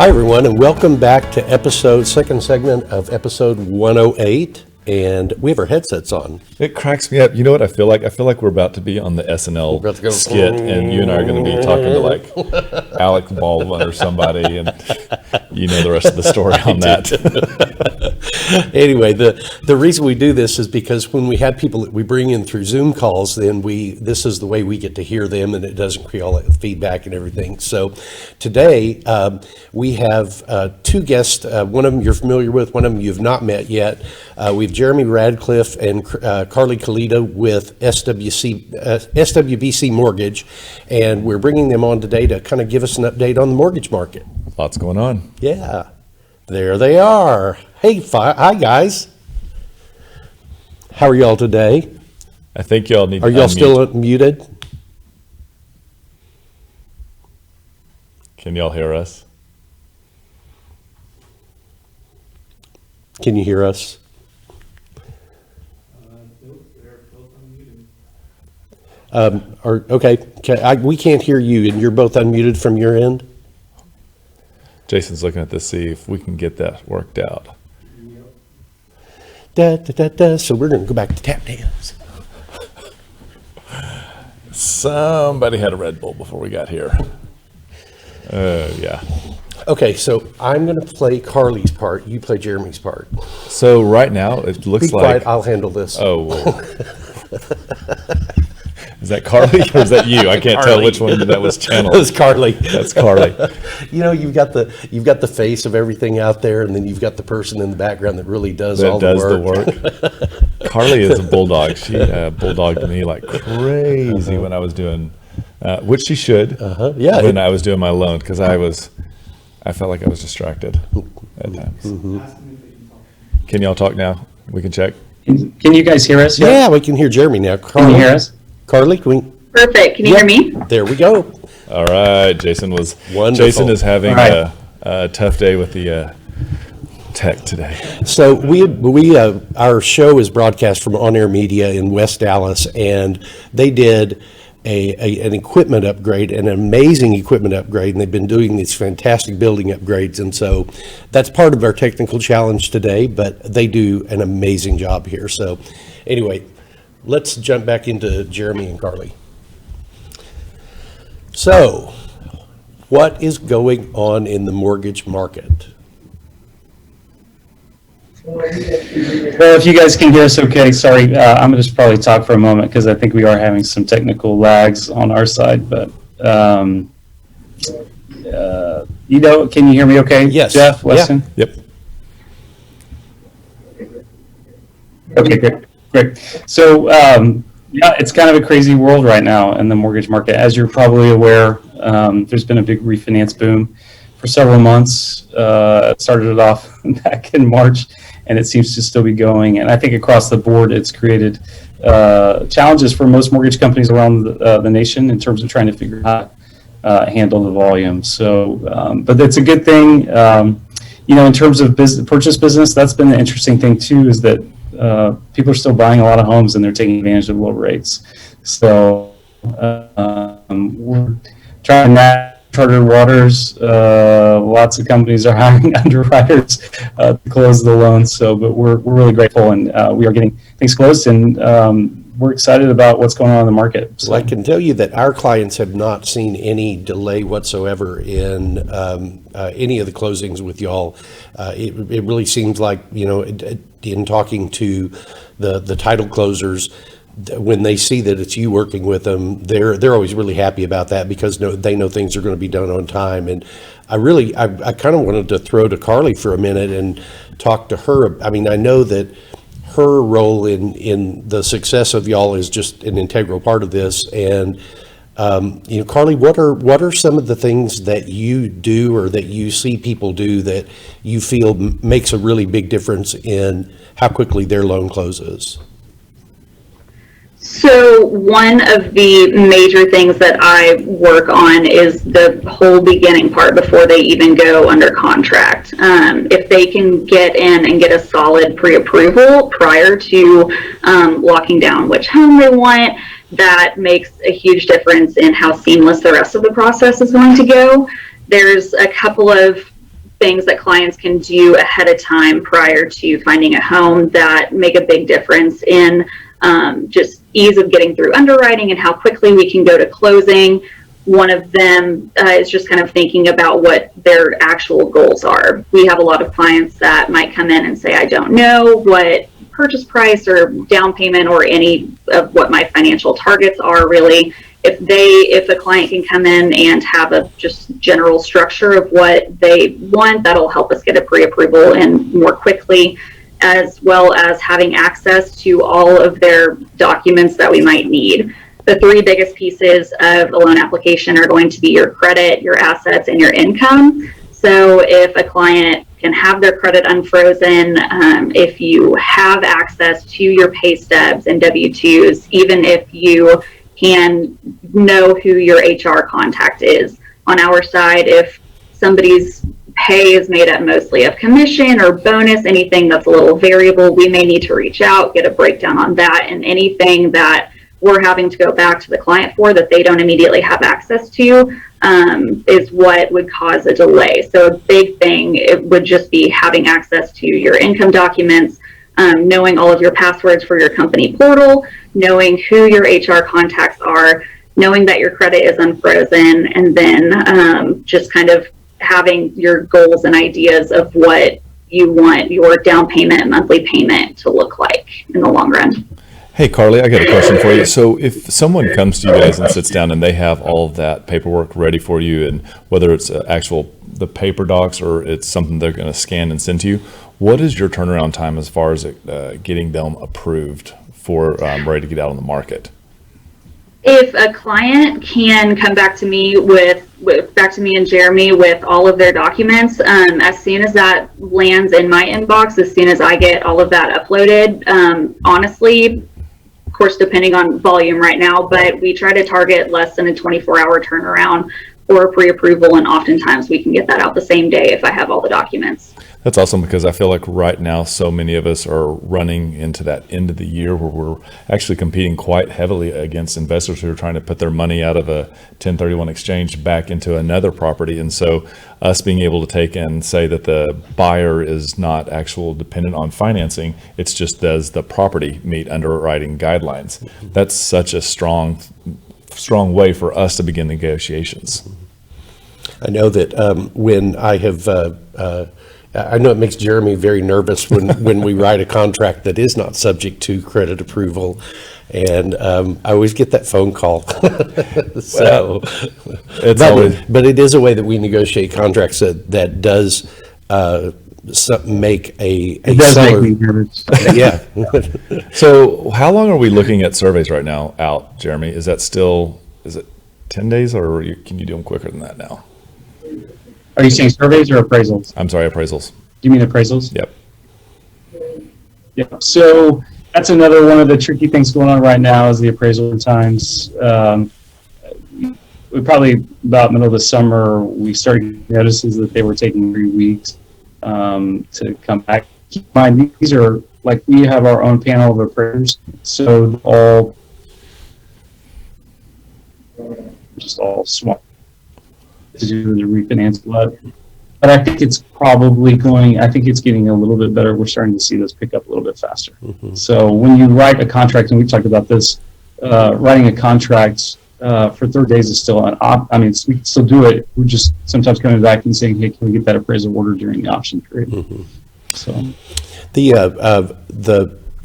Hi, everyone, and welcome back to second segment of episode 108. And we have our headsets on. It cracks me up. You know what I feel like? I feel like we're about to be on the SNL skit, and you and I are going to be talking to like Alec Baldwin or somebody, and you know the rest of the story on that. Anyway, the reason we do this is because when we have people that we bring in through Zoom calls, then this is the way we get to hear them, and it doesn't create all that feedback and everything. So today we have two guests. One of them you're familiar with, one of them you've not met yet. We've Jeremy Radcliffe and Carly Kalita with SWBC Mortgage, and we're bringing them on today to kind of give us an update on the mortgage market. Lots going on. Yeah, there they are. Hey, hi guys. How are y'all today? I think y'all need. Are y'all still muted? Can y'all hear us? Can you hear us? Okay, we can't hear you, and you're both unmuted from your end? Jason's looking at this, see if we can get that worked out. So we're going to go back to tap dance. Somebody had a Red Bull before we got here. Yeah. Okay, so I'm going to play Carly's part. You play Jeremy's part. So right now, it looks Be quiet, I'll handle this. Oh. Is that Carly or is that you? I can't tell which one that was channeled. It's Carly. That's Carly. You know, you've got the face of everything out there, and then you've got the person in the background that really does all the work. Carly is a bulldog. She bulldogged me like crazy when I was doing, which she should. Yeah. When I was doing my loan, because I felt like I was distracted at times. Mm-hmm. Can y'all talk now? We can check. Can you guys hear us? Yeah, we can hear Jeremy now. Can you hear us? Carly, can we? Perfect. Can you hear me? There we go. All right. Jason is having a tough day with the tech today. So our show is broadcast from On Air Media in West Dallas, and they did an equipment upgrade, an amazing equipment upgrade, and they've been doing these fantastic building upgrades, and so that's part of our technical challenge today, but they do an amazing job here. So anyway, let's jump back into Jeremy and Carly. So, what is going on in the mortgage market? Well, if you guys can hear us okay, sorry, I'm going to just probably talk for a moment because I think we are having some technical lags on our side, but can you hear me okay? Yes. Jeff, Weston? Yeah. Yep. Okay, great. So, it's kind of a crazy world right now in the mortgage market. As you're probably aware, there's been a big refinance boom for several months. It started off back in March, and it seems to still be going. And I think across the board, it's created challenges for most mortgage companies around the nation in terms of trying to figure out how to handle the volume. So, but it's a good thing. In terms of purchase business, that's been the interesting thing too, is that people are still buying a lot of homes and they're taking advantage of low rates. So we're trying to charter waters. Lots of companies are hiring underwriters to close the loans. So, but we're really grateful, and we are getting things closed, and we're excited about what's going on in the market. So. Well, I can tell you that our clients have not seen any delay whatsoever in any of the closings with y'all. It really seems like, in talking to the title closers, when they see that it's you working with them, they're always really happy about that because they know things are going to be done on time. And I kind of wanted to throw to Carly for a minute and talk to her. I mean, I know that her role in the success of y'all is just an integral part of this. And Carly, what are some of the things that you do or that you see people do that you feel makes a really big difference in how quickly their loan closes? So one of the major things that I work on is the whole beginning part before they even go under contract. If they can get in and get a solid pre-approval prior to locking down which home they want, that makes a huge difference in how seamless the rest of the process is going to go. There's a couple of things that clients can do ahead of time prior to finding a home that make a big difference in just ease of getting through underwriting and how quickly we can go to closing. One of them is just kind of thinking about what their actual goals are. We have a lot of clients that might come in and say, I don't know what purchase price or down payment or any of what my financial targets are really. If a client can come in and have a just general structure of what they want, that'll help us get a pre-approval and more quickly, as well as having access to all of their documents that we might need. The three biggest pieces of a loan application are going to be your credit, your assets, and your income. So if a client can have their credit unfrozen, if you have access to your pay stubs and W-2s, even if you can know who your HR contact is. On our side, if somebody's pay is made up mostly of commission or bonus, anything that's a little variable, we may need to reach out, get a breakdown on that, and anything that we're having to go back to the client for that they don't immediately have access to is what would cause a delay. So a big thing, it would just be having access to your income documents, knowing all of your passwords for your company portal, knowing who your HR contacts are, knowing that your credit is unfrozen, and then just kind of having your goals and ideas of what you want your down payment and monthly payment to look like in the long run. Hey, Carly, I got a question for you. So if someone comes to you guys and sits down and they have all of that paperwork ready for you, and whether it's the paper docs or it's something they're going to scan and send to you, what is your turnaround time as far as getting them approved for ready to get out on the market? If a client can come back to me and Jeremy with all of their documents, as soon as that lands in my inbox, as soon as I get all of that uploaded, honestly, of course, depending on volume right now, but we try to target less than a 24-hour turnaround for pre-approval, and oftentimes we can get that out the same day if I have all the documents. That's awesome, because I feel like right now so many of us are running into that end of the year where we're actually competing quite heavily against investors who are trying to put their money out of a 1031 exchange back into another property. And so us being able to take and say that the buyer is not actual dependent on financing, it's just does the property meet underwriting guidelines. That's such a strong way for us to begin negotiations. I know that when I have, I know it makes Jeremy very nervous when we write a contract that is not subject to credit approval, and I always get that phone call. So, but it is a way that we negotiate contracts that does make it does seller, make me nervous. Yeah. So how long are we looking at surveys right now out, Jeremy? Is it 10 days, or can you do them quicker than that now? Are you saying surveys or appraisals? I'm sorry, appraisals. You mean appraisals? Yep. Yeah. So that's another one of the tricky things going on right now is the appraisal times. We probably about middle of the summer, we started notices that they were taking 3 weeks to come back. Keep in mind, these are like, we have our own panel of appraisers, so all small to do the refinance, but I think it's getting a little bit better. We're starting to see this pick up a little bit faster. Mm-hmm. So when you write a contract, and we talked about this, writing a contract for 30 days is still we can still do it. We're just sometimes coming back and saying, hey, can we get that appraisal order during the option period? Mm-hmm. So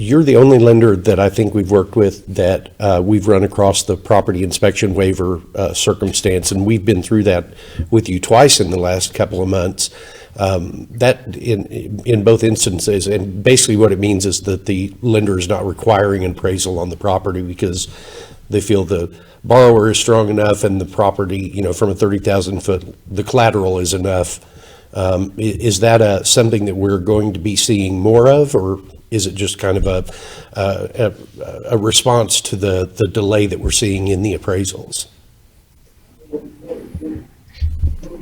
you're the only lender that I think we've worked with that we've run across the property inspection waiver circumstance, and we've been through that with you twice in the last couple of months. That in both instances, and basically what it means is that the lender is not requiring an appraisal on the property because they feel the borrower is strong enough and the property, from a 30,000 foot, the collateral is enough. Is that something that we're going to be seeing more of, or is it just kind of a response to the delay that we're seeing in the appraisals?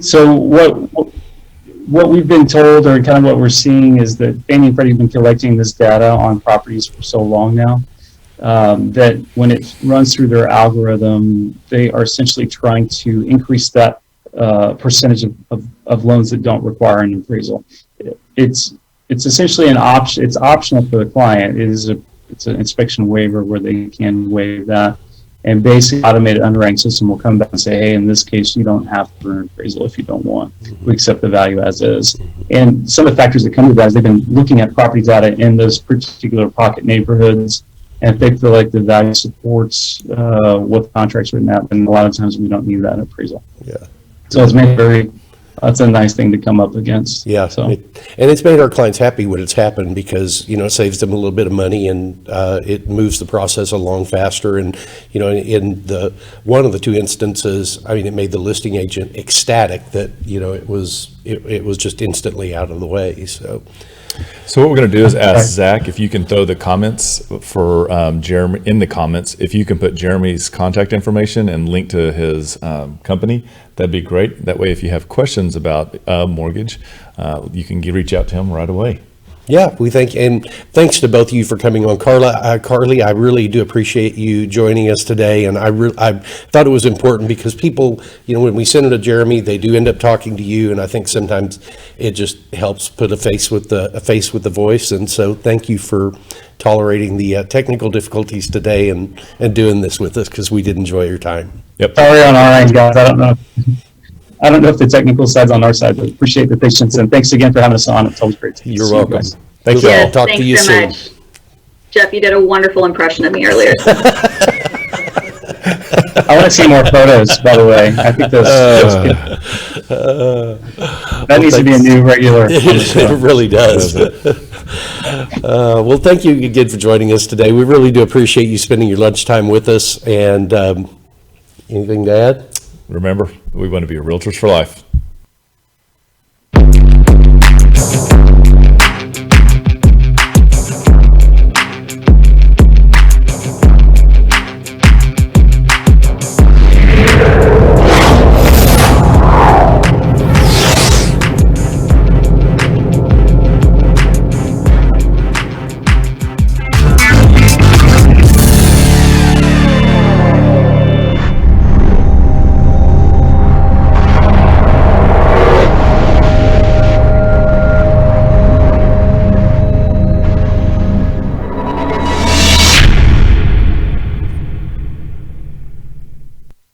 So what we've been told, or kind of what we're seeing, is that Fannie and Freddie have been collecting this data on properties for so long now that when it runs through their algorithm, they are essentially trying to increase that percentage of of loans that don't require an appraisal. It's essentially an option. It's optional for the client. It's an inspection waiver where they can waive that. And basically, automated underwriting system will come back and say, hey, in this case, you don't have to earn an appraisal if you don't want. We accept the value as is. And some of the factors that come to that is they've been looking at property data in those particular pocket neighborhoods. And if they feel like the value supports what the contract's written out, then a lot of times we don't need that appraisal. Yeah. So it's made that's a nice thing to come up against. Yeah, So. and it's made our clients happy when it's happened because, it saves them a little bit of money and it moves the process along faster. And, in one of the two instances, it made the listing agent ecstatic that, it was just instantly out of the way. So what we're going to do is ask Zach if you can throw the comments for Jeremy in the comments. If you can put Jeremy's contact information and link to his company, that'd be great. That way, if you have questions about mortgage, you can reach out to him right away. Yeah, thanks to both of you for coming on. Carly, I really do appreciate you joining us today, and I thought it was important because people, when we send it to Jeremy, they do end up talking to you, and I think sometimes it just helps put a face with the voice. And so, thank you for tolerating the technical difficulties today and doing this with us because we did enjoy your time. Yep. Sorry on our end, guys. I don't know if the technical side's on our side, but appreciate the patience and thanks again for having us on. It's always great to see You're welcome. guys. Thank you all. Yes, Talk to you thanks so soon. much. Jeff, you did a wonderful impression of me earlier. I want to see more photos, by the way. I think that needs to be a new regular. It really does. Well, thank you again for joining us today. We really do appreciate you spending your lunchtime with us. And anything to add? Remember, we want to be realtors for life.